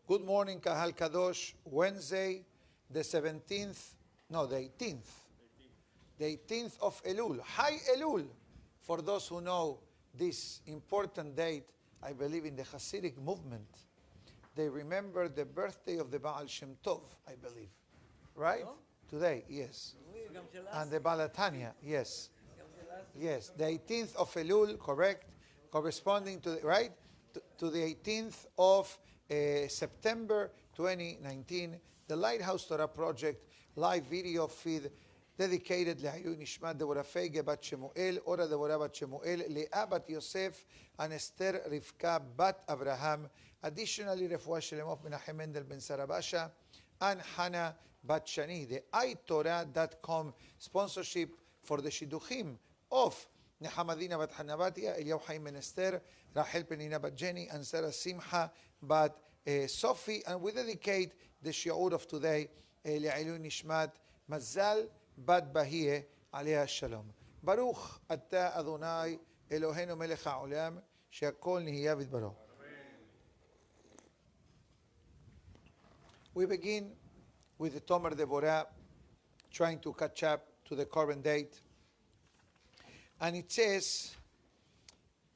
Good morning, Kahal Kadosh. Wednesday, the 17th, no, the 18th. The 18th of Elul. Hi Elul. For those who know this important date, I believe in the Hasidic movement, they remember the birthday of the Baal Shem Tov, I believe. Right? No? Today, yes. And the Balatanya, yes. Yes, the 18th of Elul, correct, corresponding to, right, to the 18th of September 2019, the Lighthouse Torah Project live video feed dedicated לעילוי נשמת דבורה פייגה בת שמואל, אורה דבורה בת שמואל, לאה בת יוסף, and אסתר רבקה בת אברהם. Additionally, רפואה שלמה מנחם מנדל בן סרבשה, and Hannah bat Shani. The iTorah.com sponsorship for the שידוכים of נחמדינה בת חנבתיה, אליהו חיים בן אסתר, רחל פנינה בת ג'ני, and Sarah Simcha bat Sophie. And we dedicate the shiur of today לעילוי נשמת מזל בת בהייה עליה השלום. ברוך אתה אדוני אלוהינו מלך העולם שהכל נהיה בדברו. We begin with the Tomer Devorah, trying to catch up to the current date. And it says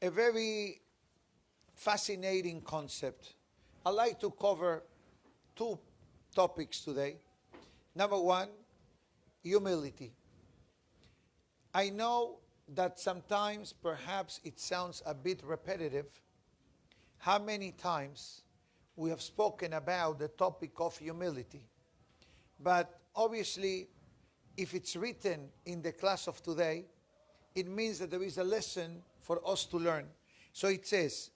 a very fascinating concept. I'd like to cover two topics today. Number one, humility. I know that sometimes perhaps it sounds a bit repetitive. How many times we have spoken about the topic of humility? But obviously, if it's written in the class of today, it means that there is a lesson for us to learn. So it says,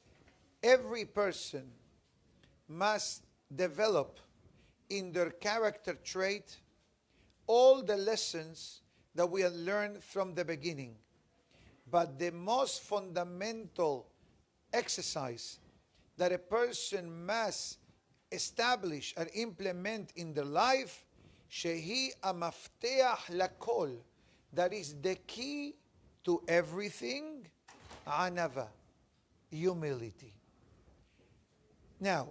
every person must develop in their character trait all the lessons that we have learned from the beginning. But the most fundamental exercise that a person must establish and implement in their life, shehi המפתח לכל, that is the key to everything, anava, humility. Now,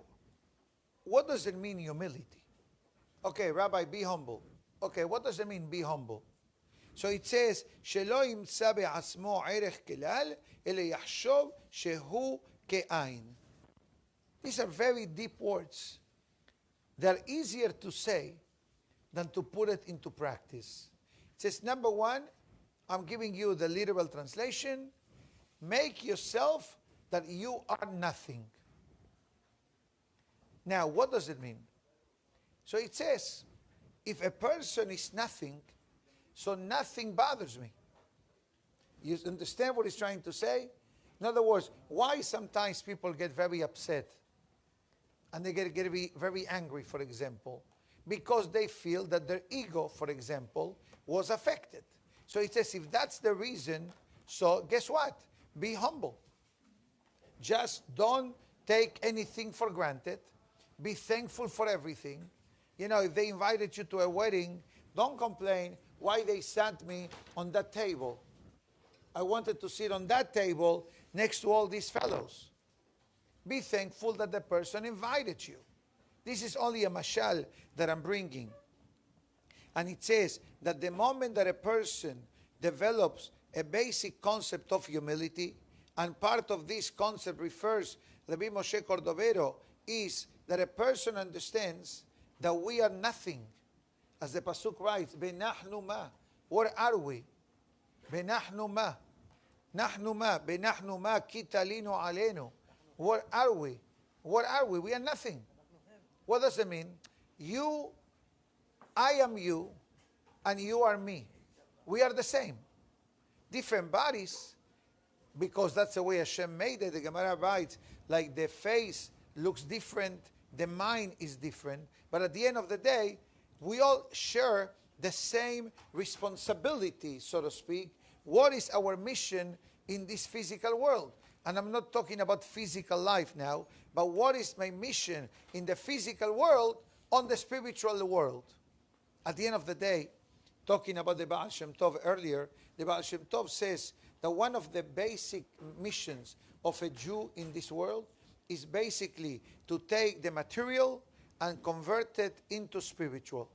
what does it mean, humility? Okay, Rabbi, be humble. Okay, what does it mean, be humble? So it says, שלא ימצא בעצמו ערך כלל, אלא יחשוב שהוא כעין. These are very deep words. They're easier to say than to put it into practice. It says, number one, I'm giving you the literal translation, make yourself that you are nothing. Now, what does it mean? So it says, if a person is nothing, so nothing bothers me. You understand what he's trying to say? In other words, why sometimes people get very upset and they get very angry, for example? Because they feel that their ego, for example, was affected. So it says, if that's the reason, so guess what? Be humble. Just don't take anything for granted. Be thankful for everything. You know, if they invited you to a wedding, don't complain why they sat me on that table. I wanted to sit on that table next to all these fellows. Be thankful that the person invited you. This is only a mashal that I'm bringing. And it says that the moment that a person develops a basic concept of humility, and part of this concept refers, Rabbi Moshe Cordovero, is that a person understands that we are nothing. As the Pasuk writes, Benahnu ma. What are we? Benahnu ma. Nahnu ma. Benahnu ma kitalinu alenu. What are we? What are we? We are nothing. What does it mean? You, I am you, and you are me. We are the same. Different bodies, because that's the way Hashem made it. The Gemara writes, like the face looks different, the mind is different, but at the end of the day, we all share the same responsibility, so to speak. What is our mission in this physical world? And I'm not talking about physical life now, but what is my mission in the physical world on the spiritual world? At the end of the day, talking about the Baal Shem Tov earlier, the Baal Shem Tov says that one of the basic missions of a Jew in this world is basically to take the material and convert it into spiritual.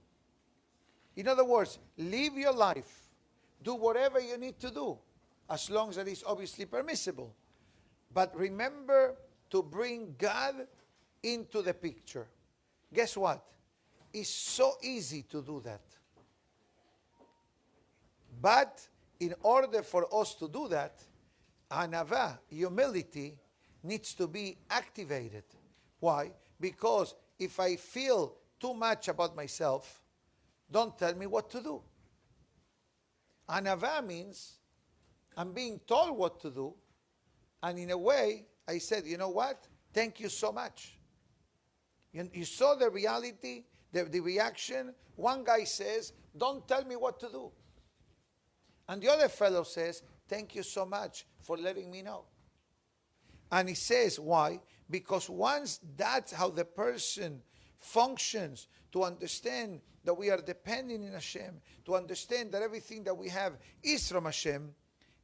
In other words, live your life. Do whatever you need to do, as long as it is obviously permissible. But remember to bring God into the picture. Guess what? It's so easy to do that. But in order for us to do that, anava, humility, needs to be activated. Why? Because if I feel too much about myself, don't tell me what to do. Anava means I'm being told what to do, and in a way, I said, you know what? Thank you so much. You saw the reality, the reaction. One guy says, don't tell me what to do. And the other fellow says, thank you so much for letting me know. And he says, why? Because once that's how the person functions, to understand that we are dependent in Hashem, to understand that everything that we have is from Hashem,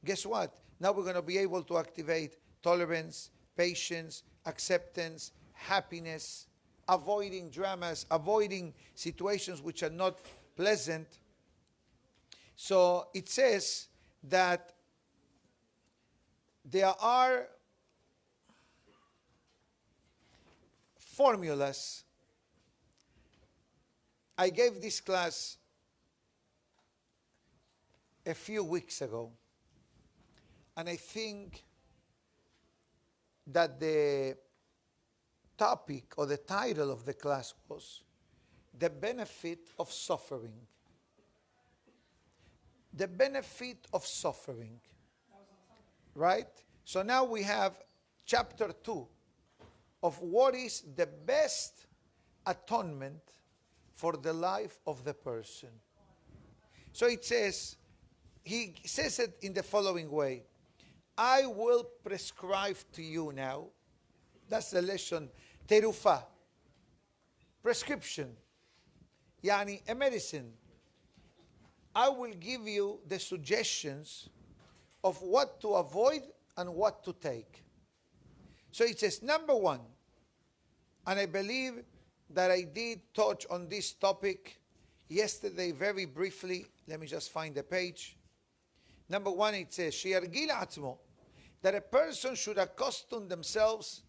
guess what? Now we're going to be able to activate tolerance, patience, acceptance, happiness, avoiding dramas, avoiding situations which are not pleasant. So it says that there are formulas. I gave this class a few weeks ago, and I think that the topic or the title of the class was The Benefit of Suffering. The benefit of suffering. Right? So now we have chapter 2 of what is the best atonement for the life of the person. So it says, he says it in the following way: I will prescribe to you now. That's the lesson. Terufa. Prescription. Yani a medicine. I will give you the suggestions of what to avoid and what to take. So it says, number one, and I believe that I did touch on this topic yesterday very briefly. Let me just find the page. Number one, it says, שירגיל עצמו, that a person should accustom themselves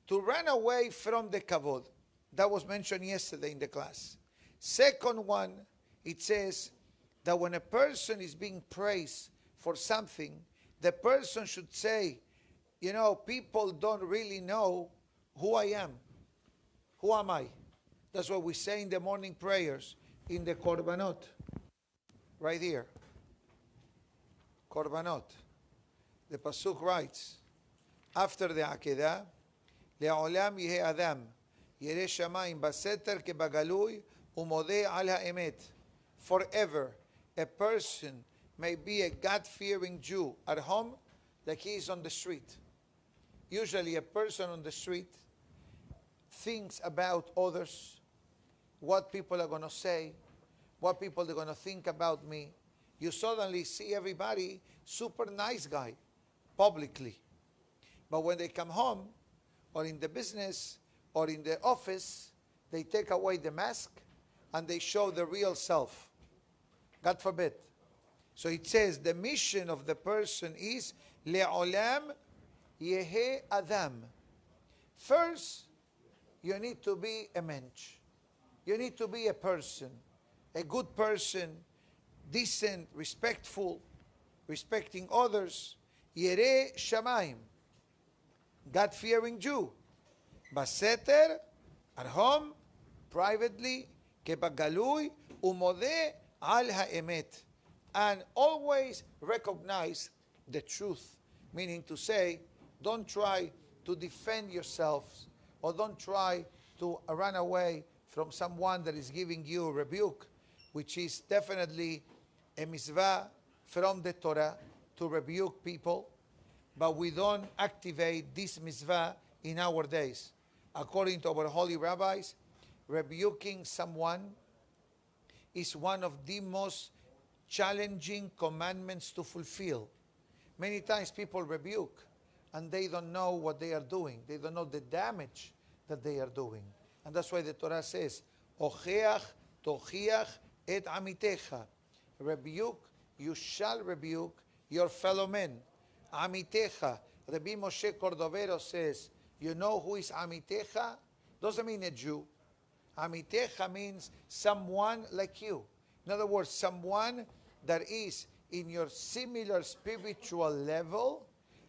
to run away from the kavod. That was mentioned yesterday in the class. Second one, it says that when a person is being praised for something, the person should say, you know, people don't really know who I am. Who am I? That's what we say in the morning prayers, in the korbanot. Right here. Korbanot. The Pasuk writes, after the Akedah, לעולם יהיה אדם, ירא שמיים בסתר כבגלוי, ומודה על האמת. Forever, a person may be a God-fearing Jew at home like he is on the street. Usually a person on the street thinks about others, what people are going to say, what people are going to think about me. You suddenly see everybody super nice guy publicly. But when they come home or in the business or in the office, they take away the mask and they show the real self. God forbid. So it says the mission of the person is le'olam yehe adam. First, you need to be a mensch. You need to be a person, a good person, decent, respectful, respecting others. Yere shamayim, God-fearing Jew. Baseter, at home, privately, kebagalui, umode al ha'emet. And always recognize the truth. Meaning to say, don't try to defend yourselves, or don't try to run away from someone that is giving you a rebuke, which is definitely a mitzvah from the Torah to rebuke people, but we don't activate this mitzvah in our days. According to our holy rabbis, rebuking someone is one of the most challenging commandments to fulfill. Many times people rebuke, and they don't know what they are doing. They don't know the damage that they are doing. And that's why the Torah says, Ocheach tochiach et amitecha. Rebuke, you shall rebuke your fellow men. Amitecha. Rabbi Moshe Cordovero says, you know who is Amitecha? Doesn't mean a Jew. Amitecha means someone like you. In other words, someone that is in your similar spiritual level,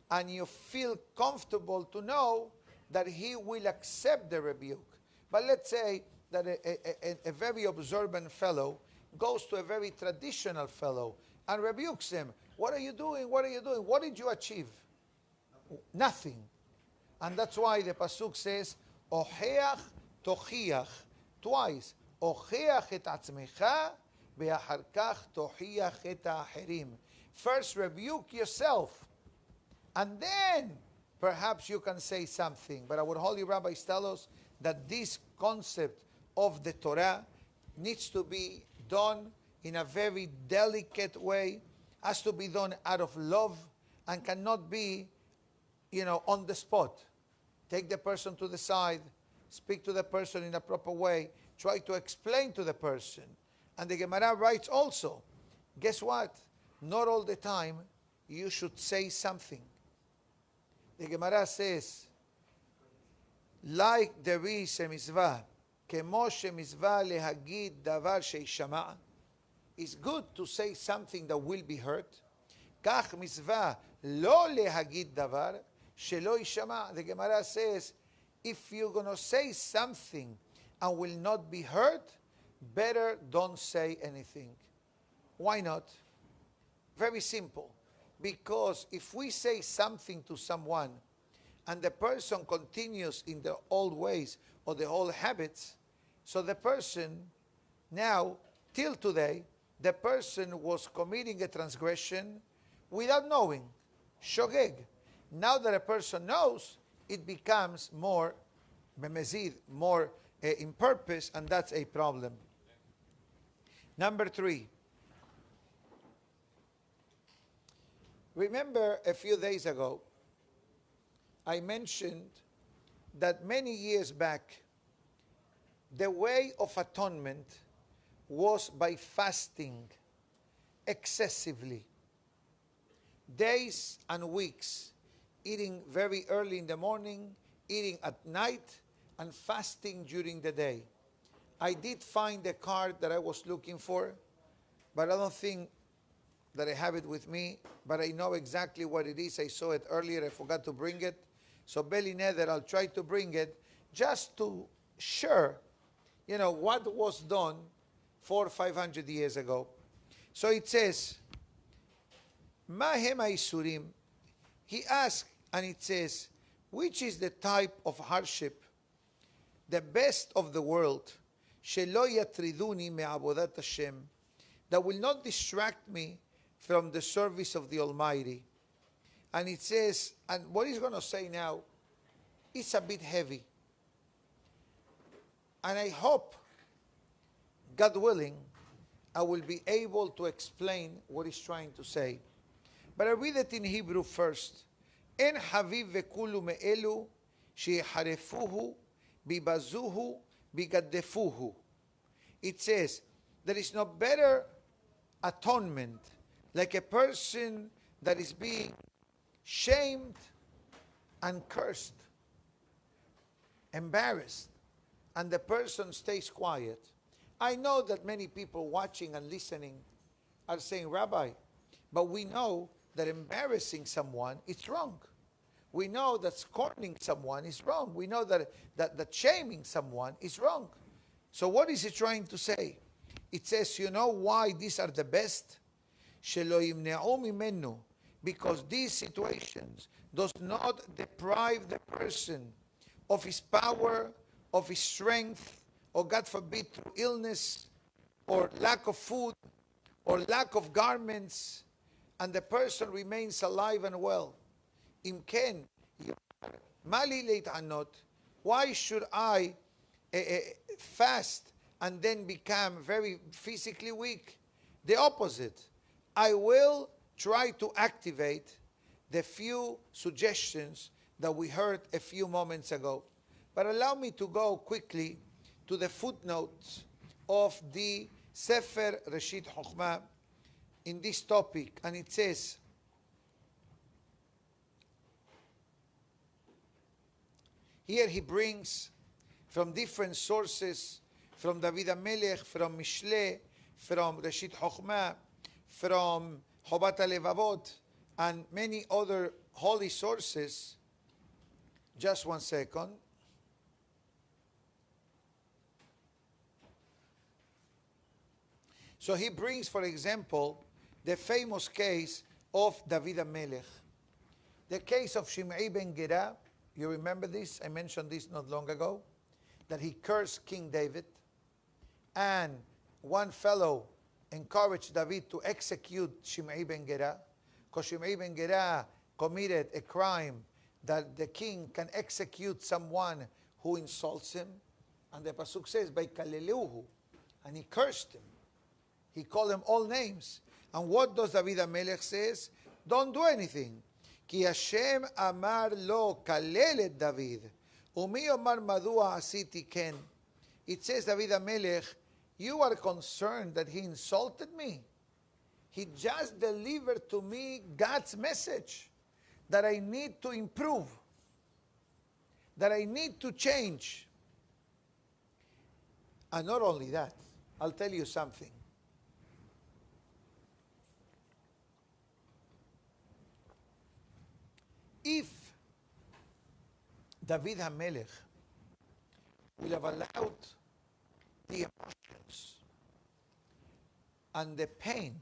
and you feel comfortable to know that he will accept the rebuke. But let's say that a very observant fellow goes to a very traditional fellow and rebukes him. What are you doing? What are you doing? What did you achieve? Nothing. And that's why the pasuk says, Ocheach tochiach, twice. Ocheach et atzmecha, ve'achar kach tochiach et ha'acherim. First rebuke yourself, and then perhaps you can say something. But our holy rabbis tell us that this concept of the Torah needs to be done in a very delicate way, has to be done out of love, and cannot be, on the spot. Take the person to the side, speak to the person in a proper way, try to explain to the person. And the Gemara writes also, guess what? Not all the time you should say something. The Gemara says, like there is a mitzvah, כמו שמצווה להגיד דבר שישמע, it's good to say something that will be heard. כך מצווה לא להגיד דבר שלא יישמע. The Gemara says, if you're going to say something and will not be heard, better don't say anything. Why not? Very simple. Because if we say something to someone and the person continues in the old ways or the old habits, so the person now, till today, the person was committing a transgression without knowing. Shogeg. Now that a person knows, it becomes more memezid, more in purpose, and that's a problem. Number 3. Remember a few days ago, I mentioned that many years back, the way of atonement was by fasting excessively. Days and weeks, eating very early in the morning, eating at night, and fasting during the day. I did find the card that I was looking for, but I don't think that I have it with me, but I know exactly what it is. I saw it earlier, I forgot to bring it. So Beli Neder, I'll try to bring it just to share, what was done 400 or 500 years ago. So it says, Mahem Aisurim. He asked, and it says, which is the type of hardship, the best of the world, Shelo yatriduni me'avodat Hashem, that will not distract me from the service of the Almighty. And it says, and what he's going to say now, it's a bit heavy. And I hope, God willing, I will be able to explain what he's trying to say. But I read it in Hebrew first. En haviv vekulu me'elu sheharefuhu bibazuhu bigadefuhu. It says, there is no better atonement like a person that is being shamed and cursed, embarrassed, and the person stays quiet. I know that many people watching and listening are saying, Rabbi, but we know that embarrassing someone is wrong. We know that scorning someone is wrong. We know that shaming someone is wrong. So what is it trying to say? It says, you know why these are the best? Shelo yimne'u mimenu, because these situations does not deprive the person of his power, of his strength, or God forbid through illness, or lack of food, or lack of garments, and the person remains alive and well. Imken, mali leitanot. Why should I fast and then become very physically weak? The opposite. I will try to activate the few suggestions that we heard a few moments ago. But allow me to go quickly to the footnotes of the Sefer Reshit Chokhmah in this topic. And it says, here he brings from different sources, from David HaMelech, from Mishle, from Reshit Chokhmah, from Chobat HaLevavot, and many other holy sources. Just one second. So he brings, for example, the famous case of David HaMelech. The case of Shimei ben Gera. You remember this? I mentioned this not long ago. That he cursed King David. And one fellow encouraged David to execute Shimei ben Gera. Because Shimei ben Gera committed a crime that the king can execute someone who insults him. And the Pasuk says, Vaykaleleuhu. And he cursed him. He called them all names. And what does David HaMelech says? Don't do anything. Ki Hashem amar lo kalel et David. Umi omar madua asiti ken. It says, David HaMelech, you are concerned that he insulted me. He just delivered to me God's message that I need to improve, that I need to change. And not only that, I'll tell you something. If David HaMelech will have allowed the emotions and the pain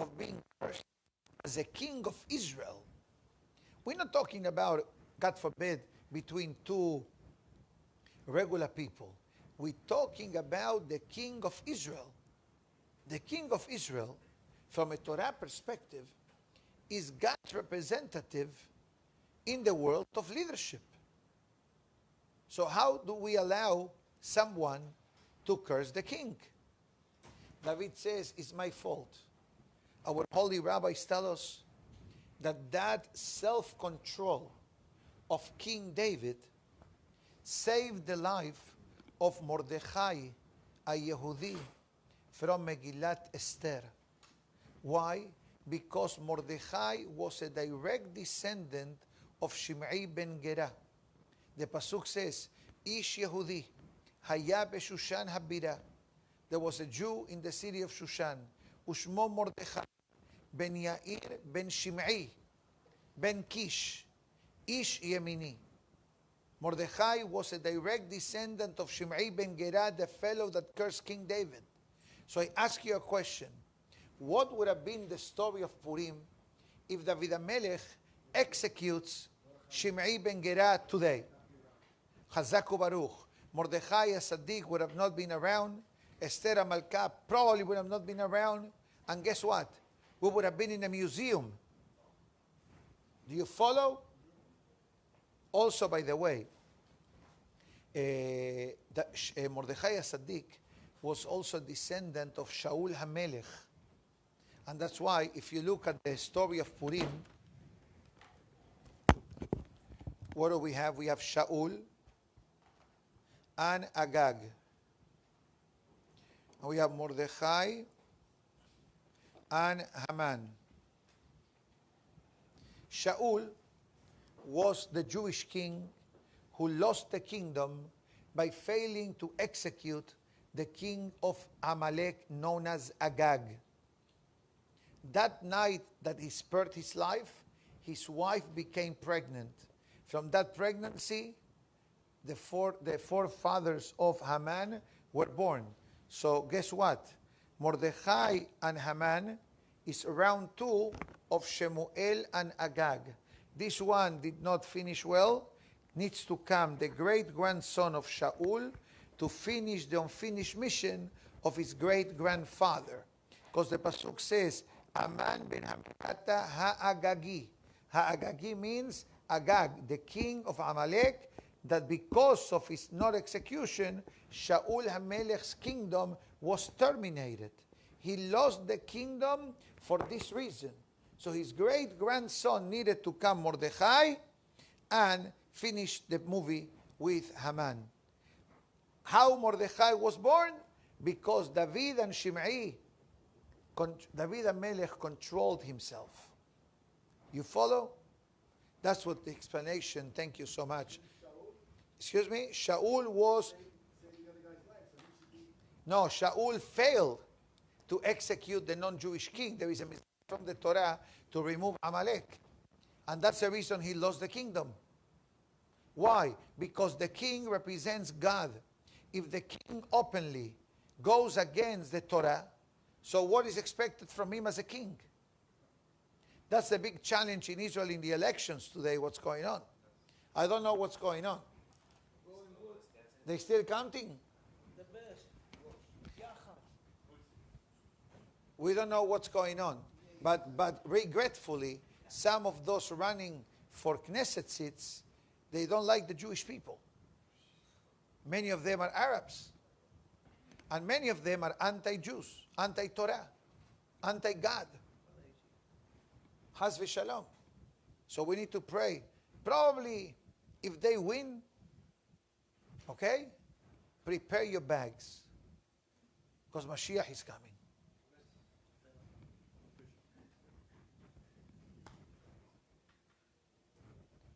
of being cursed as a king of Israel, we're not talking about, God forbid, between two regular people. We're talking about the king of Israel. The king of Israel, from a Torah perspective, is God's representative in the world of leadership. So how do we allow someone to curse the king? David says, it's my fault. Our holy rabbis tell us that self-control of King David saved the life of Mordechai, a Yehudi, from Megillat Esther. Why? Because Mordechai was a direct descendant of Shimei ben Gera. The Pasuk says, Ish Yehudi, Haya beShushan habira. There was a Jew in the city of Shushan, Ushmo Mordechai, ben Yair, ben Shimei, ben Kish, Ish Yemini. Mordechai was a direct descendant of Shimei ben Gera, the fellow that cursed King David. So I ask you a question. What would have been the story of Purim if David HaMelech executes Shimei ben Gera today? Chazaku Baruch. Mordechai Tzaddik would have not been around. Esther HaMalkah probably would have not been around. And guess what? We would have been in a museum. Do you follow? Also, by the way, Mordechai Tzaddik was also a descendant of Shaul HaMelech. And that's why, if you look at the story of Purim, what do we have? We have Shaul and Agag. And we have Mordechai and Haman. Shaul was the Jewish king who lost the kingdom by failing to execute the king of Amalek known as Agag. That night that he spared his life, his wife became pregnant. From that pregnancy, the four fathers of Haman were born. So guess what? Mordechai and Haman is round two of Shemuel and Agag. This one did not finish well. Needs to come the great-grandson of Shaul to finish the unfinished mission of his great-grandfather. Because the Pasuk says, Aman ben Hamikata ha'agagi. Ha'agagi means Agag, the king of Amalek, that because of his not execution, Shaul HaMelech's kingdom was terminated. He lost the kingdom for this reason, So his great-grandson needed to come, Mordechai, and finish the movie with Haman. How Mordechai was born? Because David and Shimei, David and Melech controlled himself. You follow? That's what the explanation, thank you so much. Excuse me? Shaul was... No, Shaul failed to execute the non-Jewish king. There is a mistake from the Torah to remove Amalek. And that's the reason he lost the kingdom. Why? Because the king represents God. If the king openly goes against the Torah, so what is expected from him as a king? That's the big challenge in Israel in the elections today, what's going on. I don't know what's going on. They still counting? We don't know what's going on. But regretfully, some of those running for Knesset seats, they don't like the Jewish people. Many of them are Arabs. And many of them are anti-Jews, anti-Torah, anti-God. Chas v'shalom. So we need to pray. Probably, if they win, okay, prepare your bags. Because Mashiach is coming.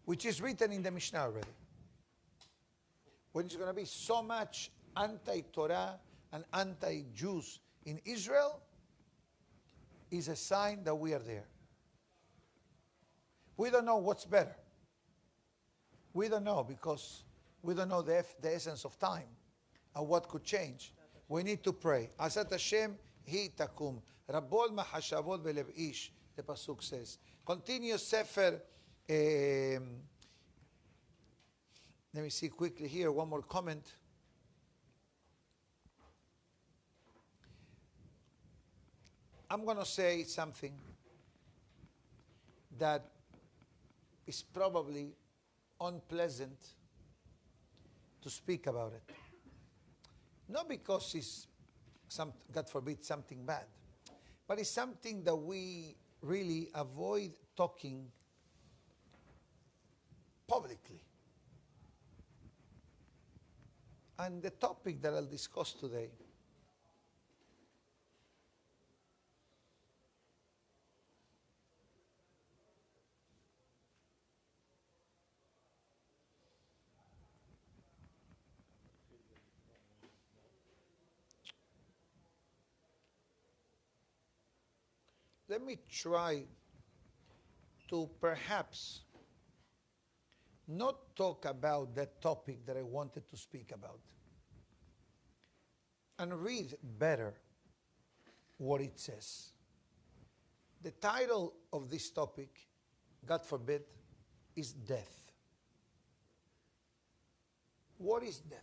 Which is written in the Mishnah already. When it's going to be so much anti-Torah and anti-Jews in Israel, is a sign that we are there. We don't know what's better. We don't know because we don't know the essence of time and what could change. We need to pray. Asat Hashem hi takum. Rabol mahashavot belev ish, the pasuk says. Continue Safra. Let me see quickly here, one more comment. I'm going to say something that is probably unpleasant to speak about it. Not because it's, God forbid, something bad, but it's something that we really avoid talking publicly. And the topic that I'll discuss today let me try to perhaps not talk about that topic that I wanted to speak about and read better what it says. The title of this topic, God forbid, is death. What is death?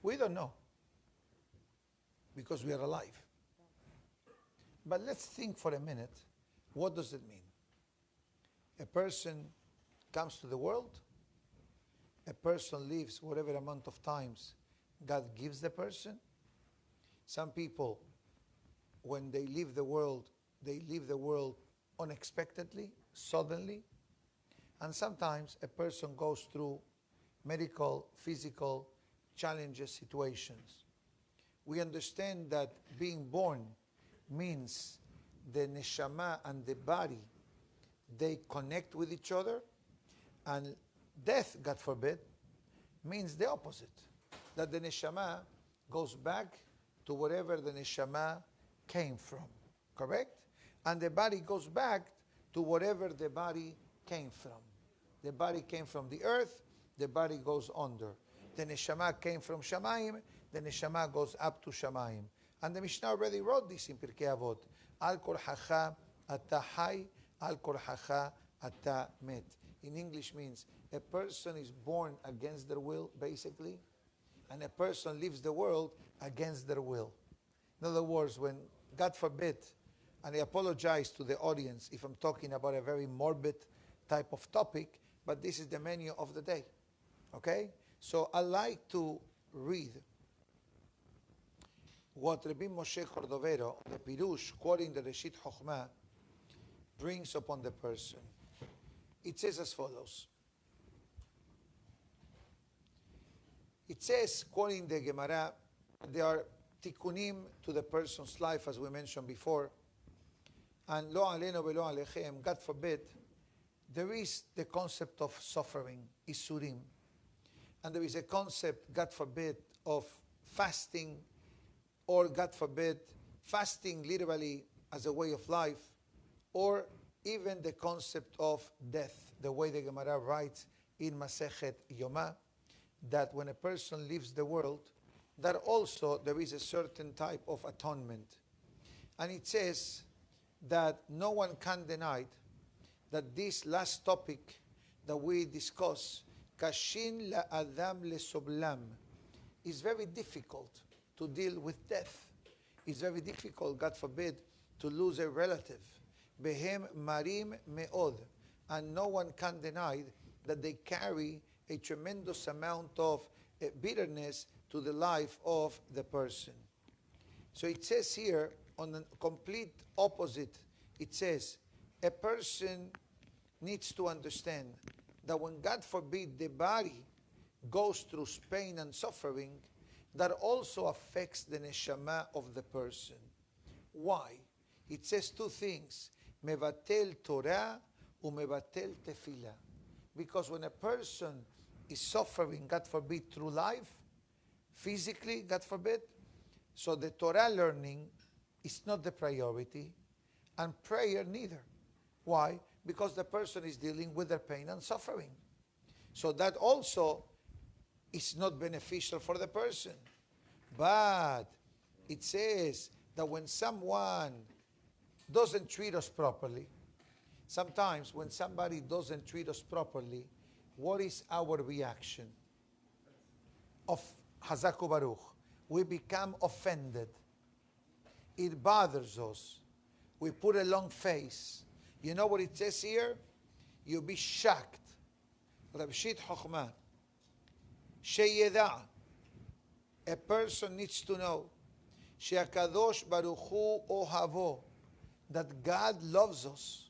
We don't know because we are alive. But let's think for a minute, what does it mean? A person comes to the world, a person lives whatever amount of times God gives the person. Some people, when they leave the world unexpectedly, suddenly. And sometimes a person goes through medical, physical challenges, situations. We understand that being born means the neshama and the body, they connect with each other, and death, God forbid, means the opposite, that the neshama goes back to wherever the neshama came from, correct? And the body goes back to wherever the body came from. The body came from the earth, the body goes under. The neshama came from Shamayim, the neshama goes up to Shamayim. And the Mishnah already wrote this in Pirkei Avot. Al korhacha ata hay, al korhacha ata met. In English means a person is born against their will, basically, and a person leaves the world against their will. In other words, when, God forbid, and I apologize to the audience if I'm talking about a very morbid type of topic, but this is the menu of the day, okay? So I like to read what Rabbi Moshe Cordovero, the Pirush, quoting the Reshit Chochmah, brings upon the person. It says as follows. It says, quoting the Gemara, there are tikkunim to the person's life, as we mentioned before. And lo aleno velo alechem, God forbid, there is the concept of suffering, isurim. And there is a concept, God forbid, of fasting, or God forbid, fasting literally as a way of life, or even the concept of death, the way the Gemara writes in Masechet Yomah, that when a person leaves the world, that also there is a certain type of atonement. And it says that no one can deny that this last topic that we discuss, kashin la adam le soblam, is very difficult to deal with death. It's very difficult, God forbid, to lose a relative. Behem marim me'od. And no one can deny that they carry a tremendous amount of bitterness to the life of the person. So it says here, on the complete opposite, it says, a person needs to understand that when, God forbid, the body goes through pain and suffering, that also affects the neshama of the person. Why? It says two things, mevatel Torah umevatel tefillah. Because when a person is suffering, God forbid, through life, physically, God forbid, so the Torah learning is not the priority, and prayer neither. Why? Because the person is dealing with their pain and suffering. So that also is not beneficial for the person. But it says that when someone doesn't treat us properly, sometimes when somebody doesn't treat us properly, what is our reaction? Of Hazaku Baruch. We become offended. It bothers us. We put a long face. You know what it says here? You'll be shocked. Rabshit Chochmah. Sheyeda. A person needs to know. She'akadosh Baruch Hu ohavo. That God loves us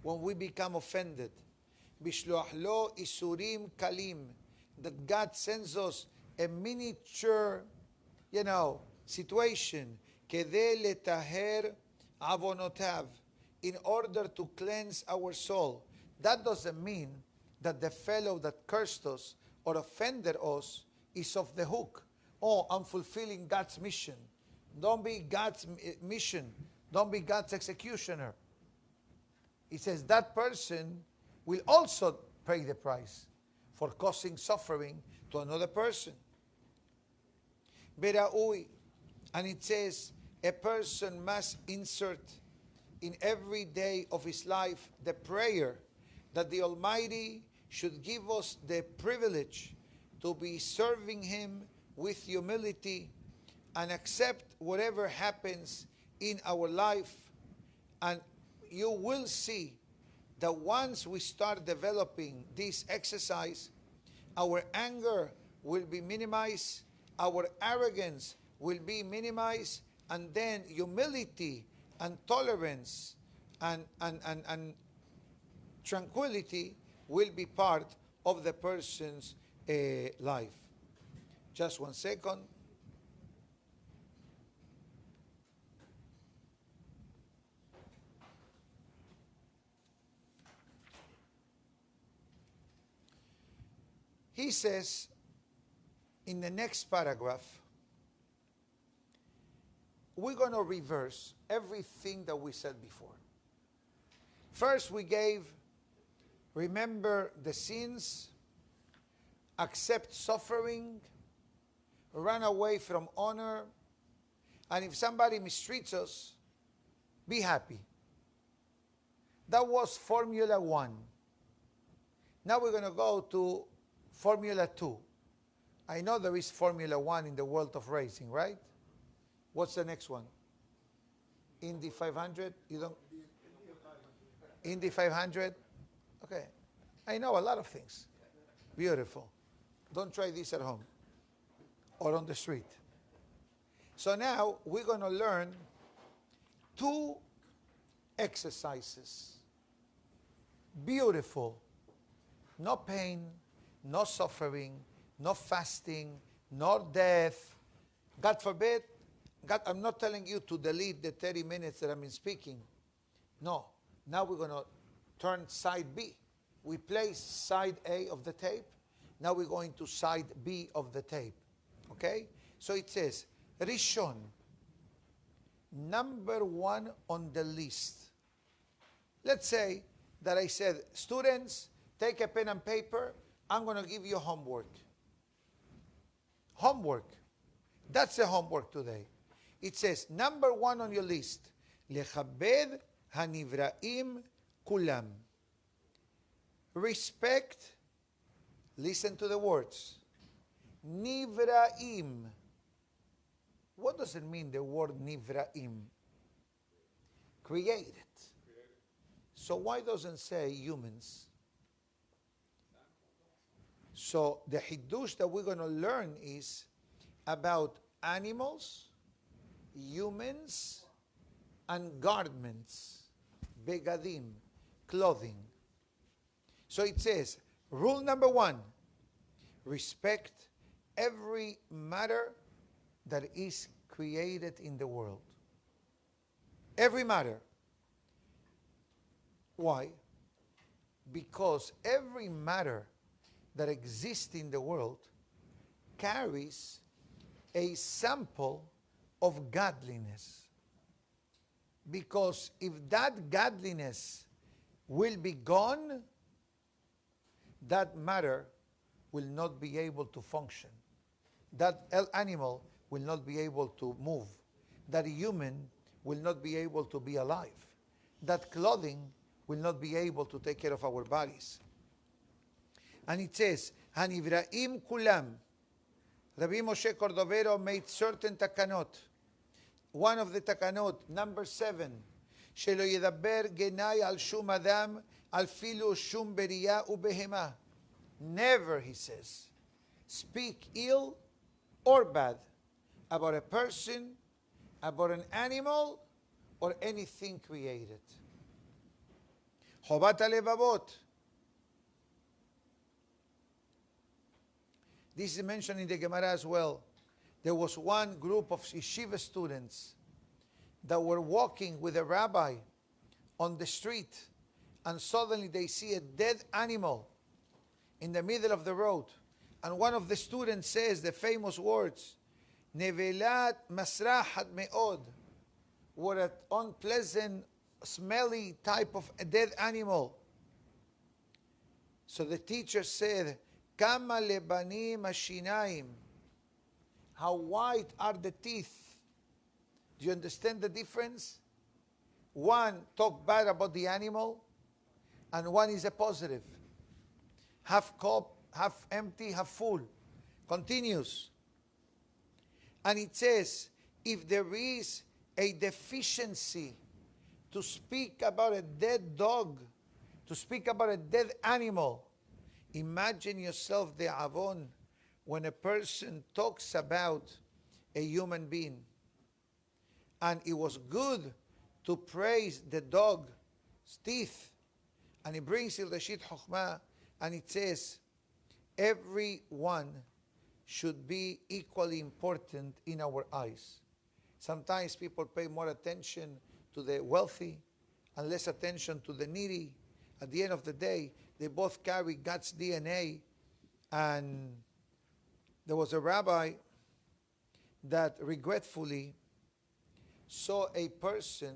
when we become offended. Bishloach lo isurim kalim. That God sends us a miniature, situation. Kedei letaher avonotav. In order to cleanse our soul. That doesn't mean that the fellow that cursed us or offended us is off the hook. Oh, I'm fulfilling God's mission. Don't be God's mission. Don't be God's executioner. He says that person will also pay the price for causing suffering to another person. Bera'ui. And it says a person must insert in every day of his life the prayer that the Almighty should give us the privilege to be serving Him with humility and accept whatever happens in our life. And you will see that once we start developing this exercise, our anger will be minimized, our arrogance will be minimized, and then humility and tolerance and tranquility will be part of the person's life. Just 1 second. He says in the next paragraph, we're going to reverse everything that we said before. First, we gave, remember the sins, accept suffering, run away from honor, and if somebody mistreats us, be happy. That was Formula 1. Now we're going to go to Formula 2. I know there is Formula 1 in the world of racing, right? What's the next one? Indy 500? You don't? Indy 500? Okay. I know a lot of things. Beautiful. Don't try this at home or on the street. So now we're going to learn 2 exercises. Beautiful. No pain, no suffering, no fasting, no death. God forbid, God, I'm not telling you to delete the 30 minutes that I've been speaking. No. Now we're going to turn side B. We play side A of the tape. Now we're going to side B of the tape. Okay? So it says, Rishon, number 1 on the list. Let's say that I said, students, take a pen and paper. I'm going to give you homework. Homework. That's the homework today. It says, number 1 on your list, Lechabed hanivraim kulam. Respect, listen to the words, nivraim. What does it mean, the word nivraim? Created. So why doesn't say humans? So the Hiddush that we're going to learn is about animals, humans, and garments, begadim, clothing. So it says, rule number 1, respect every matter that is created in the world. Every matter. Why? Because every matter that exists in the world carries a sample of godliness. Because if that godliness will be gone, that matter will not be able to function. That animal will not be able to move. That human will not be able to be alive. That clothing will not be able to take care of our bodies. And it says, Hanivraim kulam. Rabbi Moshe Cordovero made certain takanot. One of the takanot, number 7, Shelo yedaber genai al shum adam al filu shum beria ubehema. Never, he says, speak ill or bad about a person, about an animal, or anything created. Chovat halevavot. This is mentioned in the Gemara as well. There was one group of yeshiva students that were walking with a rabbi on the street, and suddenly they see a dead animal in the middle of the road. And one of the students says the famous words, Nevelat masrahat me'od, what an unpleasant, smelly type of a dead animal. So the teacher said, Kama lebanim ashinaim, how white are the teeth. Do you understand the difference? One talk bad about the animal, and one is a positive. Half cup, half empty, half full. Continues. And it says, if there is a deficiency to speak about a dead dog, to speak about a dead animal, imagine yourself the avon when a person talks about a human being. And it was good to praise the dog's teeth. And he brings Il Rashid Chokhmah, and it says, everyone should be equally important in our eyes. Sometimes people pay more attention to the wealthy and less attention to the needy. At the end of the day, they both carry God's DNA. And there was a rabbi that regretfully saw a person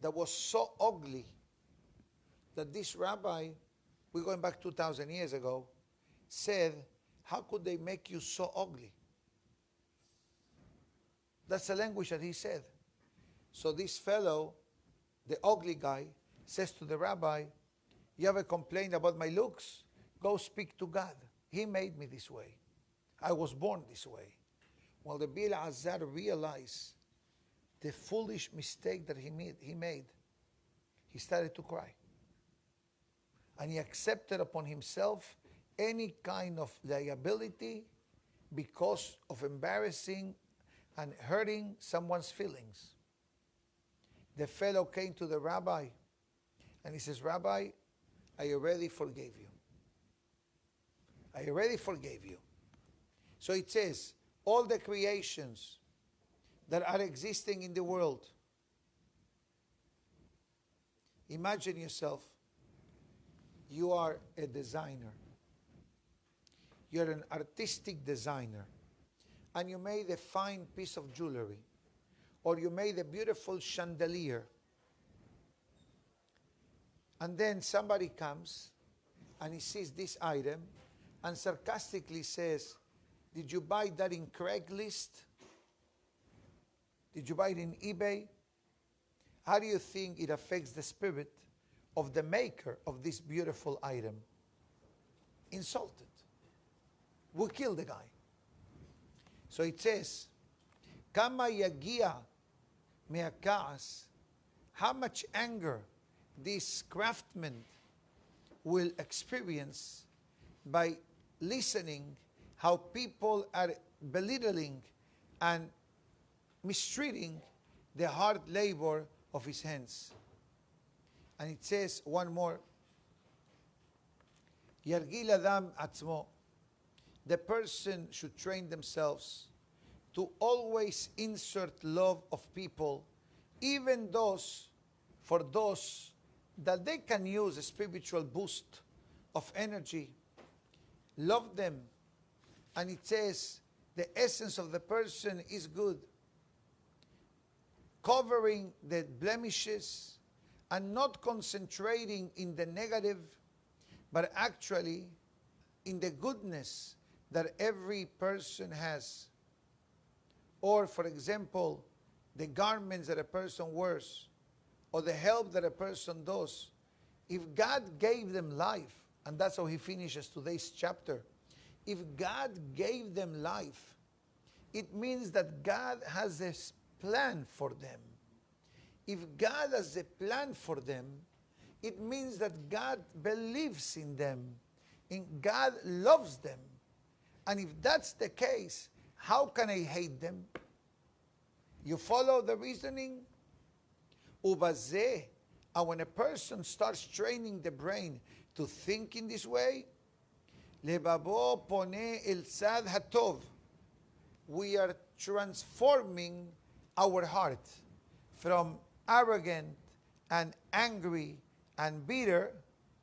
that was so ugly that this rabbi, we're going back 2,000 years ago, said, how could they make you so ugly? That's the language that he said. So this fellow, the ugly guy, says to the rabbi, you ever complained about my looks? Go speak to God. He made me this way. I was born this way. Well, the Bil Azar realized the foolish mistake that he made. He started to cry. And he accepted upon himself any kind of liability because of embarrassing and hurting someone's feelings. The fellow came to the rabbi and he says, Rabbi, I already forgave you. I already forgave you. So it says, all the creations that are existing in the world, imagine yourself, you are a designer. You're an artistic designer. And you made a fine piece of jewelry. Or you made a beautiful chandelier. And then somebody comes and he sees this item and sarcastically says, did you buy that in Craigslist? Did you buy it in eBay? How do you think it affects the spirit of the maker of this beautiful item? Insulted. Will kill the guy. So it says, Kama yagia me'aka'as, how much anger this craftsman will experience by listening how people are belittling and mistreating the hard labor of his hands. And it says one more, Yargil Adam Atzmo, the person should train themselves to always insert love of people, even for those that they can use a spiritual boost of energy. Love them. And it says the essence of the person is good. Covering the blemishes and not concentrating in the negative, but actually in the goodness that every person has. Or, for example, the garments that a person wears, or the help that a person does. If God gave them life, and that's how he finishes today's chapter, if God gave them life, it means that God has a plan for them. If God has a plan for them, it means that God believes in them, and God loves them. And if that's the case, how can I hate them? You follow the reasoning? Ubazeh, and when a person starts training the brain to think in this way, lebabo pone el sad hatov, we are transforming our heart from arrogant and angry and bitter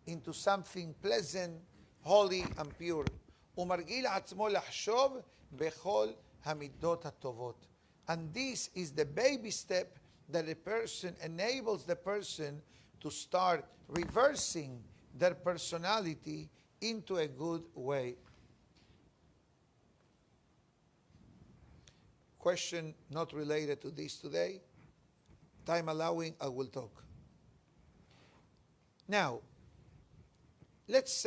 into something pleasant, holy and pure. Umargil atzmo lahshov bechol hamidot hatovot. And this is the baby step that a person enables the person to start reversing their personality into a good way. Question not related to this today. Time allowing, I will talk. Now, let's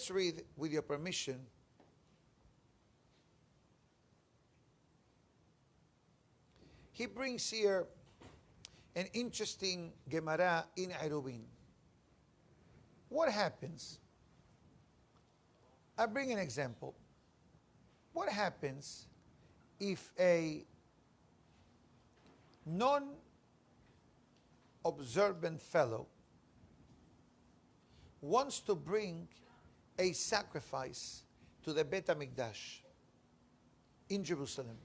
read with your permission he brings here an interesting Gemara in Eruvin. What happens? I bring an example. What happens if a non-observant fellow wants to bring a sacrifice to the Bet HaMikdash in Jerusalem?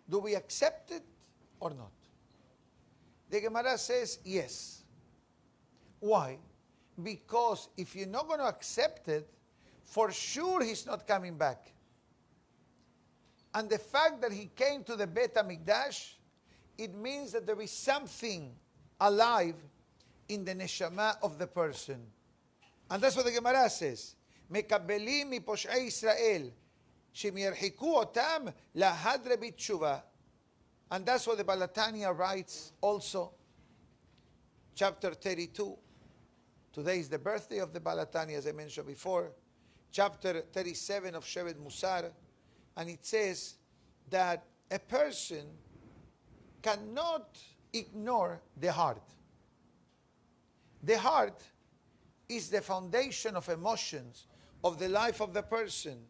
Do we accept it or not? The Gemara says yes. Why? Because if you're not going to accept it, for sure he's not coming back. And the fact that he came to the Bet HaMikdash, it means that there is something alive in the neshama of the person. And that's what the Gemara says. Mekabelim mi posh'ei Israel, shemiyarchiku otam lahadre bitshuva. And that's what the Balatania writes also. Chapter 32. Today is the birthday of the Balatania, as I mentioned before. Chapter 37 of Shevet Musar. And it says that a person cannot ignore the heart. The heart is the foundation of emotions, of the life of the person.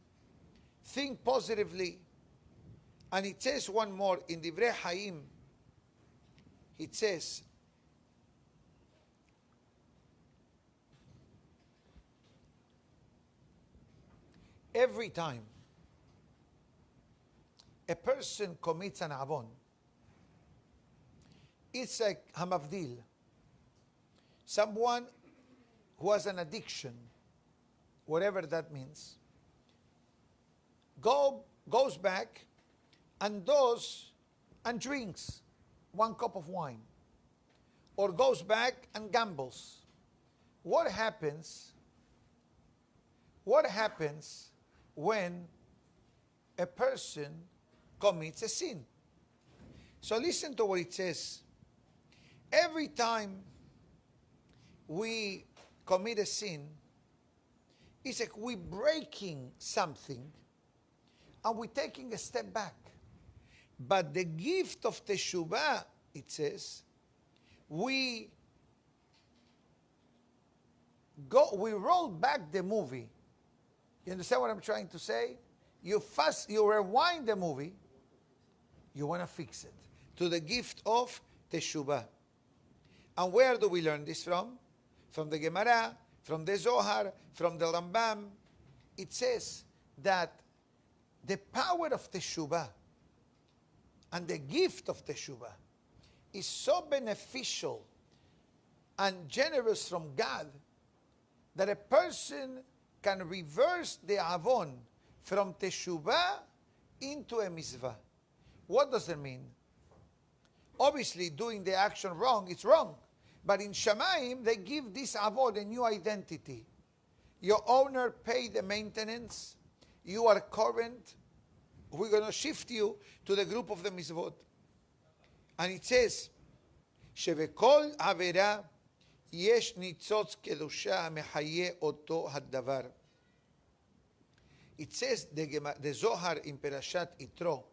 Think positively And it says one more in Divrei Haim, it says, every time a person commits an avon, it's like hamavdil, someone who has an addiction, whatever that means, goes back and does and drinks 1 cup of wine, or goes back and gambles. What happens when a person commits a sin? So listen to what it says. Every time we commit a sin, it's like we're breaking something and we're taking a step back. But the gift of teshuvah, it says, we roll back the movie. You understand what I'm trying to say? You rewind the movie, you want to fix it to the gift of teshuvah. And where do we learn this from? From the Gemara, from the Zohar, from the Rambam. It says that the power of teshuvah and the gift of teshuvah is so beneficial and generous from God that a person can reverse the avon from teshuvah into a mitzvah. What does it mean? Obviously, doing the action wrong, it's wrong. But in Shamayim, they give this avon a new identity. Your owner paid the maintenance. You are current. We're going to shift you to the group of the mitzvot. And it says, שבכל עבירה יש ניצוץ קדושה המחיה אותו הדבר. It says the Zohar in Perashat Yitro,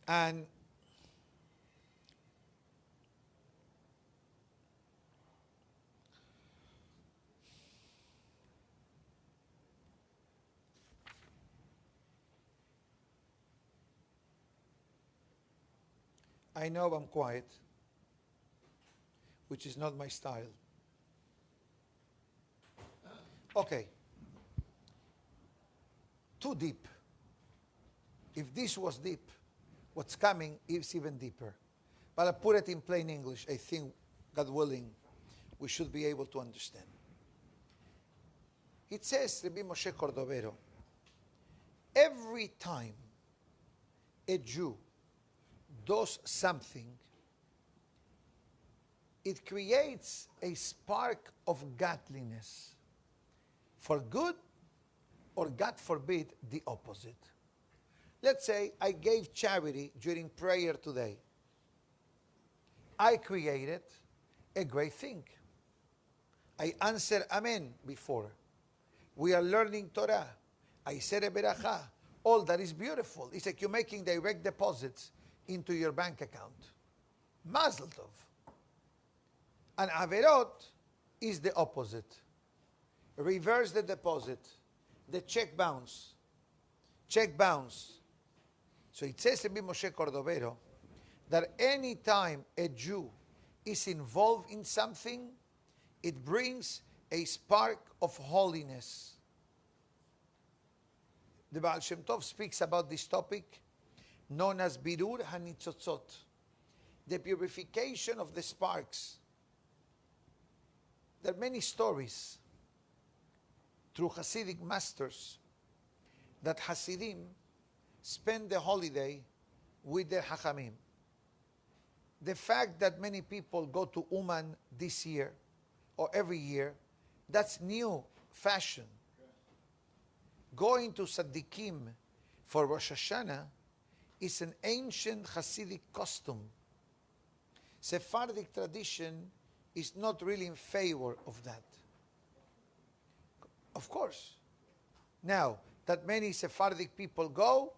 and I know I'm quiet, which is not my style. Okay. Too deep. If this was deep, what's coming is even deeper. But I put it in plain English. I think, God willing, we should be able to understand. It says, Rabbi Moshe Cordovero, every time a Jew does something, it creates a spark of godliness for good, or God forbid, the opposite. Let's say I gave charity during prayer today. I created a great thing. I answered Amen before. We are learning Torah. I said a beracha. All that is beautiful. It's like you're making direct deposits into your bank account. Mazel tov. And averot is the opposite. Reverse the deposit. The check bounce. Check bounce. So it says in Moshe Cordovero that any time a Jew is involved in something, it brings a spark of holiness. The Baal Shem Tov speaks about this topic known as Birur HaNitzotzot, the purification of the sparks. There are many stories through Hasidic masters that Hasidim spend the holiday with their Hachamim. The fact that many people go to Uman this year or every year, that's new fashion. Going to Tzaddikim for Rosh Hashanah is an ancient Hasidic custom. Sephardic tradition is not really in favor of that. Of course. Now, that many Sephardic people go,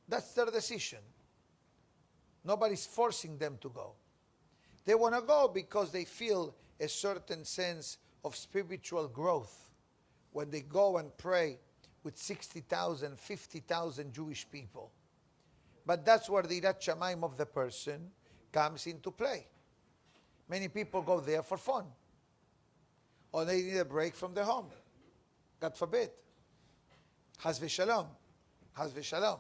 that's their decision. Nobody's forcing them to go. They want to go because they feel a certain sense of spiritual growth when they go and pray with 60,000, 50,000 Jewish people. But that's where the Irat Shamayim of the person comes into play. Many people go there for fun. Or they need a break from their home. God forbid. Haz v'shalom. Haz v'shalom.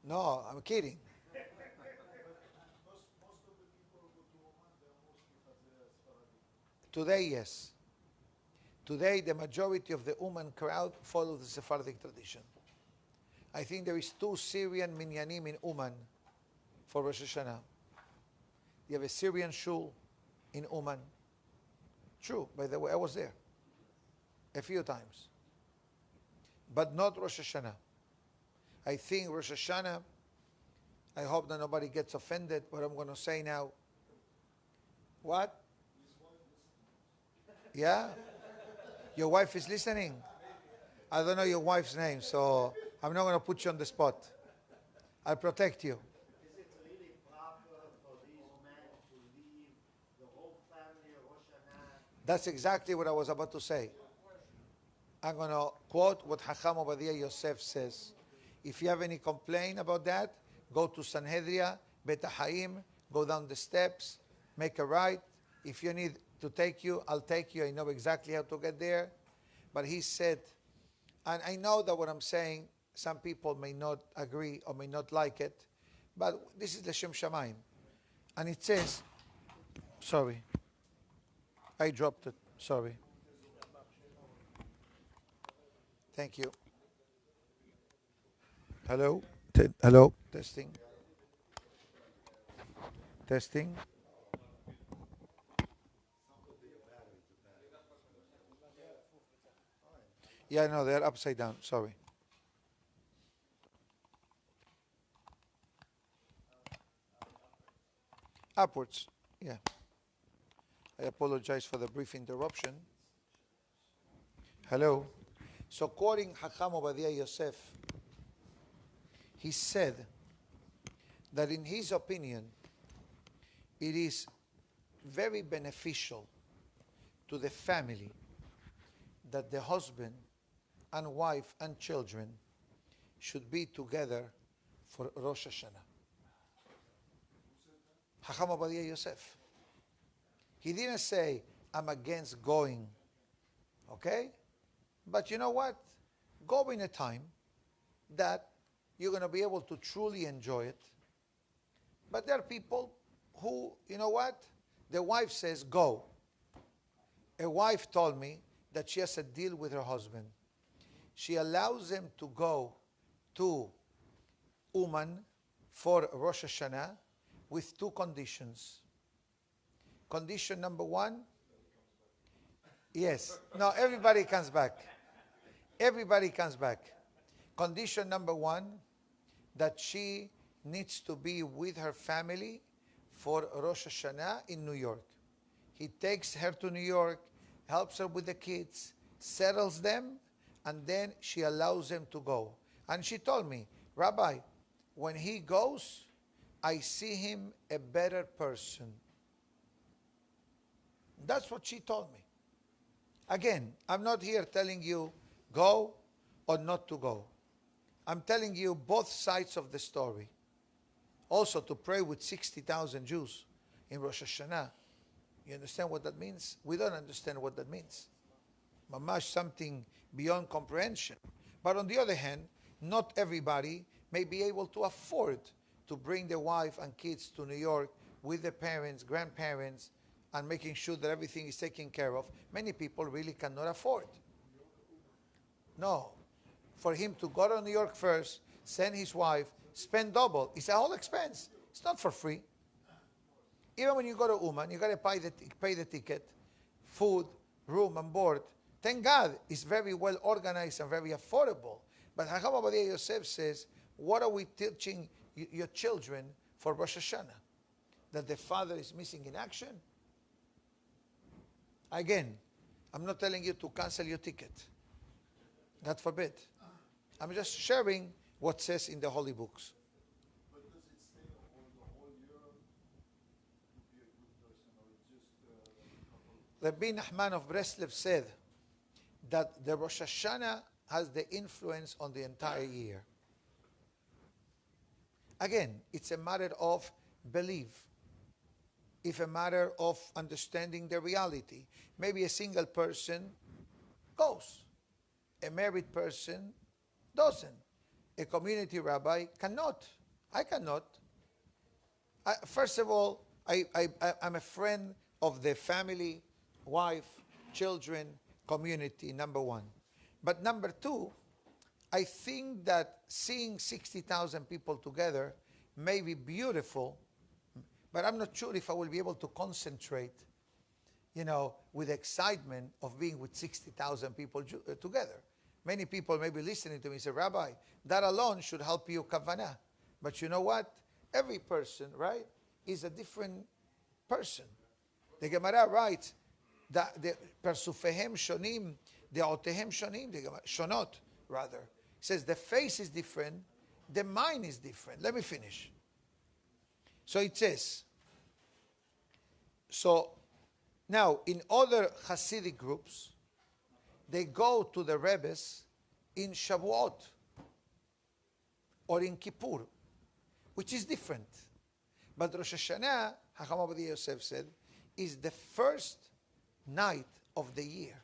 No, I'm kidding. Today, yes. Today, the majority of the Uman crowd follow the Sephardic tradition. I think there is 2 Syrian minyanim in Uman for Rosh Hashanah. You have a Syrian shul in Uman. True, by the way, I was there a few times. But not Rosh Hashanah. I think Rosh Hashanah, I hope that nobody gets offended, what I'm going to say now. What? Yeah? Your wife is listening? I don't know your wife's name, so I'm not going to put you on the spot. I'll protect you. Is it really proper for these men to leave the whole family of Rosh Hashanah? That's exactly what I was about to say. I'm going to quote what Hacham Obadiah Yosef says. If you have any complaint about that, go to Sanhedria, Bet HaHaim, go down the steps, make a right. If you need to take you, I'll take you. I know exactly how to get there. But he said, and I know that what I'm saying, some people may not agree or may not like it, but this is the Shem Shamayim. And it says, sorry, I dropped it, sorry. Thank you. Hello? Hello? Testing. Testing. Yeah, no, they're upside down. Sorry. Upwards. Yeah. I apologize for the brief interruption. Hello. So quoting Hacham Obadiah Yosef, he said that in his opinion, it is very beneficial to the family that the husband and wife and children should be together for Rosh Hashanah. Hacham Obadiah Yosef. He didn't say, I'm against going. Okay? But you know what? Go in a time that you're going to be able to truly enjoy it. But there are people who, you know what? The wife says, go. A wife told me that she has a deal with her husband. She allows him to go to Uman for Rosh Hashanah with 2 conditions. Condition number 1, yes, no, everybody comes back. Everybody comes back. Condition number 1, that she needs to be with her family for Rosh Hashanah in New York. He takes her to New York, helps her with the kids, settles them, and then she allows him to go. And she told me, Rabbi, when he goes, I see him a better person. That's what she told me. Again, I'm not here telling you go or not to go. I'm telling you both sides of the story. Also to pray with 60,000 Jews in Rosh Hashanah. You understand what that means? We don't understand what that means. Mamash, something beyond comprehension. But on the other hand, not everybody may be able to afford to bring their wife and kids to New York with their parents, grandparents, and making sure that everything is taken care of. Many people really cannot afford. No. For him to go to New York first, send his wife, spend double. It's a whole expense. It's not for free. Even when you go to Uman, you got to pay the ticket, food, room, and board. Thank God it's very well organized and very affordable. But Hacham Obadiah Yosef says, what are we teaching your children for Rosh Hashanah? That the father is missing in action? Again, I'm not telling you to cancel your ticket. God forbid. I'm just sharing what says in the holy books. But does it stay all the whole year to be a good person, or just a couple? Rabbi Nachman of Breslev said that the Rosh Hashanah has the influence on the entire year. Again, it's a matter of belief. It's a matter of understanding the reality. Maybe a single person goes. A married person doesn't. A community rabbi cannot. I cannot. First of all, I'm a friend of the family, wife, children, community, number one. But number two, I think that seeing 60,000 people together may be beautiful, but I'm not sure if I will be able to concentrate, with excitement of being with 60,000 people together. Many people may be listening to me and say, Rabbi, that alone should help you kavanah. But you know what? Every person, right, is a different person. The Gemara writes that the persufehem shonim, deotehem shonim, shonot rather. It says the face is different, the mind is different. Let me finish. So it says, so now in other Hasidic groups, they go to the Rebbes in Shavuot or in Kippur, which is different. But Rosh Hashanah, Hacham Abdi Yosef said, is the first night of the year,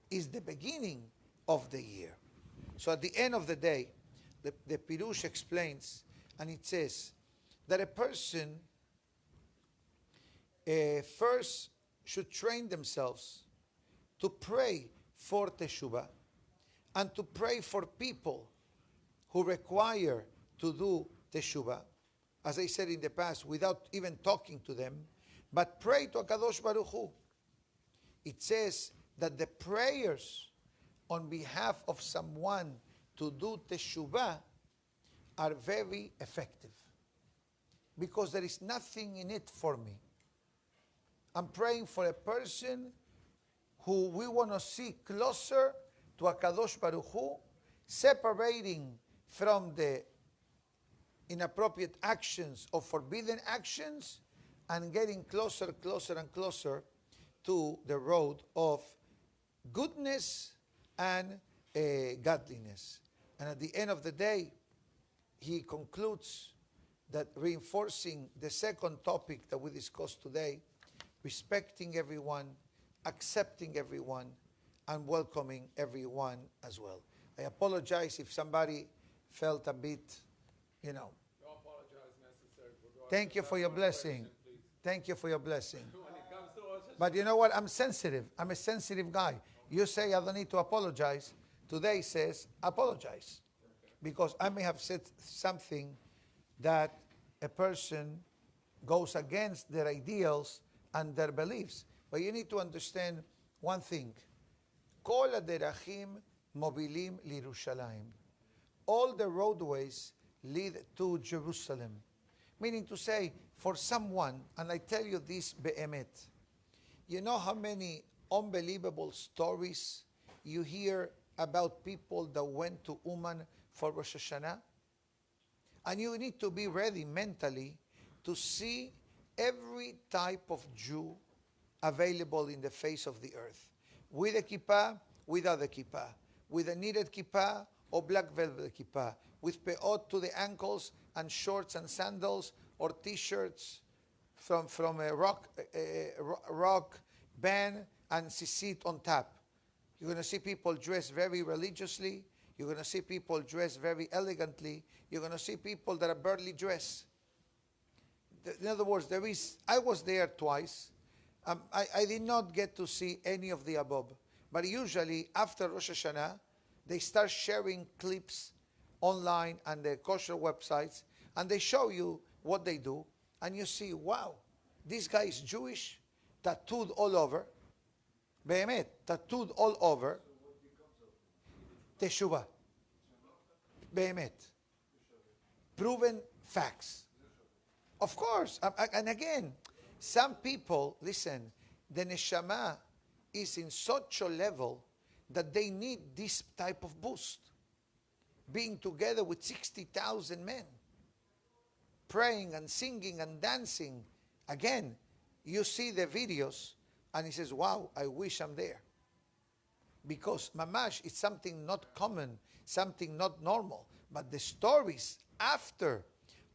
is the beginning of the year. So at the end of the day, the Pirush explains, and it says that a person first should train themselves to pray for Teshuvah and to pray for people who require to do Teshuvah, as I said in the past, without even talking to them, but pray to HaKadosh Baruch Hu. It says that the prayers on behalf of someone to do Teshuvah are very effective, because there is nothing in it for me. I'm praying for a person who we want to see closer to HaKadosh Baruch Hu, separating from the inappropriate actions or forbidden actions, and getting closer, closer, and closer to the road of goodness and godliness. And at the end of the day, he concludes that reinforcing the second topic that we discussed today, respecting everyone, accepting everyone, and welcoming everyone as well. I apologize if somebody felt a bit, No apologize necessary. Thank you for your blessing. Thank you for your blessing. When it comes to us, But you know what? I'm sensitive. I'm a sensitive guy. You say I don't need to apologize. Today says apologize. Because I may have said something that a person goes against their ideals and their beliefs. But you need to understand one thing. Kol haderachim mobilim lYerushalayim. All the roadways lead to Jerusalem. Meaning to say, for someone, and I tell you this be'emet, you know how many unbelievable stories you hear about people that went to Uman for Rosh Hashanah? And you need to be ready mentally to see every type of Jew available in the face of the earth. With a kippah, without a kippah. With a knitted kippah or black velvet kippah. With peot to the ankles and shorts and sandals or t-shirts from a rock band and tzitzit on top. You're going to see people dressed very religiously. You're going to see people dressed very elegantly. You're going to see people that are barely dressed. In other words, I was there twice. I did not get to see any of the above. But usually, after Rosh Hashanah, they start sharing clips online and the kosher websites, and they show you what they do, and you see, wow, this guy is Jewish, tattooed all over. Be'emet, tattooed all over. Teshuvah. Be'emet. Proven facts. Of course. And again, some people, listen, the neshama is in such a level that they need this type of boost. Being together with 60,000 men, praying and singing and dancing. Again, you see the videos and he says, wow, I wish I'm there. Because mamash is something not common, something not normal. But the stories after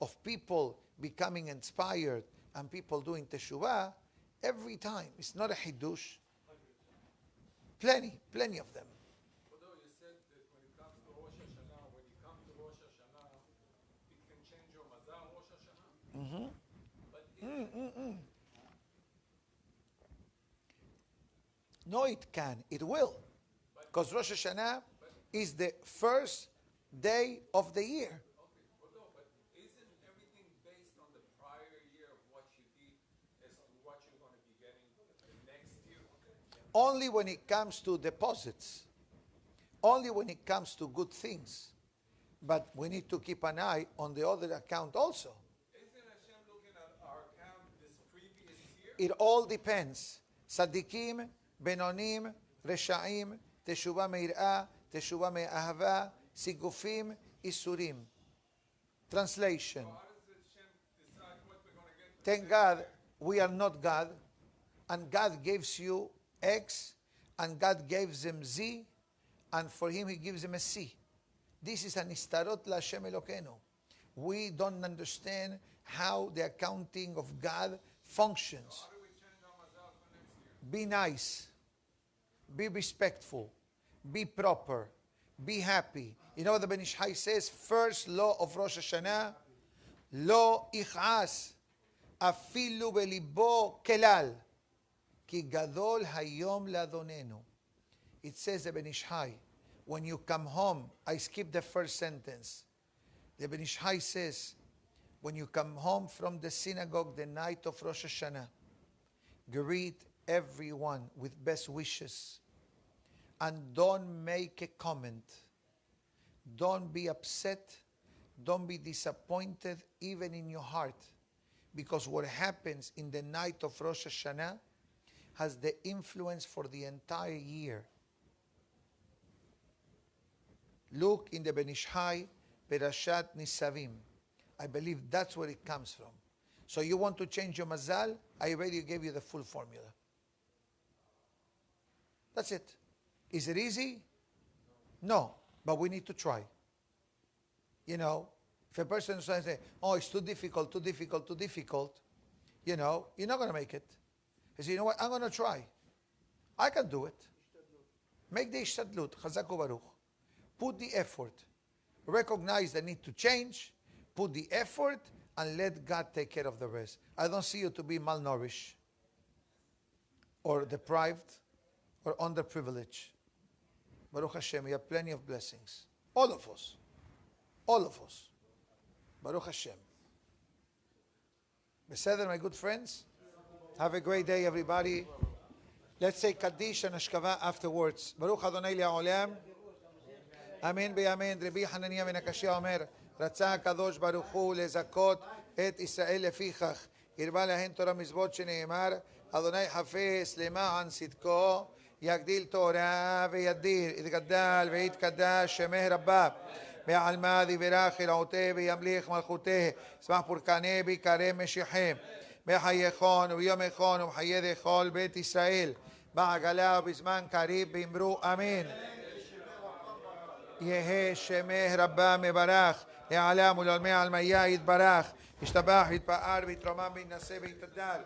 of people becoming inspired and people doing teshuvah, every time. It's not a hidush. Plenty of them. Although you said that when it comes to Rosh Hashanah, when you come to Rosh Hashanah, it can change your mazal Rosh Hashanah. But No, it can. It will. Because Rosh Hashanah is the first day of the year. okay, although, but isn't everything based on the prior year of what you did as to what you're going to be getting the next year? Only when it comes to deposits. Only when it comes to good things. But we need to keep an eye on the other account also. Isn't Hashem looking at our account this previous year? It all depends. Sadikim, Benonim, Reshaim, Teshuvah Meir'ah, Teshuvah Me'ahava, Sigufim, Isurim. Translation. How does Hashem decide what we're going to get? Thank God we are not God, and God gives you X, and God gives him Z, and for him he gives him a C. This is an istarot la Hashem Elokeinu. We don't understand how the accounting of God functions. How do we change our mazal for next year? Be nice, be respectful, be proper, be happy. You know what the Ben Ish Chai says? First law of Rosh Hashanah, lo ichas, afilu belibo kelal, ki gadol hayom ladonenu. It says the Ben Ish Chai, when you come home, I skip the first sentence. The Ben Ish Chai says, when you come home from the synagogue the night of Rosh Hashanah, greet everyone with best wishes. And don't make a comment. Don't be upset. Don't be disappointed even in your heart. Because what happens in the night of Rosh Hashanah has the influence for the entire year. Look in the Ben Ish Chai, Perashat Nisavim. I believe that's where it comes from. So you want to change your mazal? I already gave you the full formula. That's it. Is it easy? No, but we need to try. You know, if a person says, oh, it's too difficult, you know, you're not going to make it. You say, you know what, I'm going to try. I can do it. Make the ishtadlut, chazak u'baruch. Put the effort. Recognize the need to change. Put the effort and let God take care of the rest. I don't see you to be malnourished or deprived or underprivileged. Baruch Hashem, we have plenty of blessings. All of us. All of us. Baruch Hashem. Beseder, my good friends. Have a great day, everybody. Let's say Kaddish and Ashkava afterwards. Baruch Adonai Le'olam. Amen be'amen. Rabbi Hananiah ben Akashia Omer. רצה הקדוש ברוך הוא לזכות את ישראל לפיכך הרבה להן תורה מצוות שנאמר אדוני חפש למען צדקו יגדיל תורה וידיר יתגדל ויתקדש שמי רבה בעלמא יברך אלוהותה וימליך מלכותה ישמח פורקנה ויקרא משיחם בחייכון וביומכון ובחיי כל בית ישראל בעגלה ובזמן קריב באמרו אמן יהא שמי רבה מברך לעלם ולעולמי עלמיה יתברך, ישתבח, יתפאר, ויתרומם, ויתנשא, ויתגדל.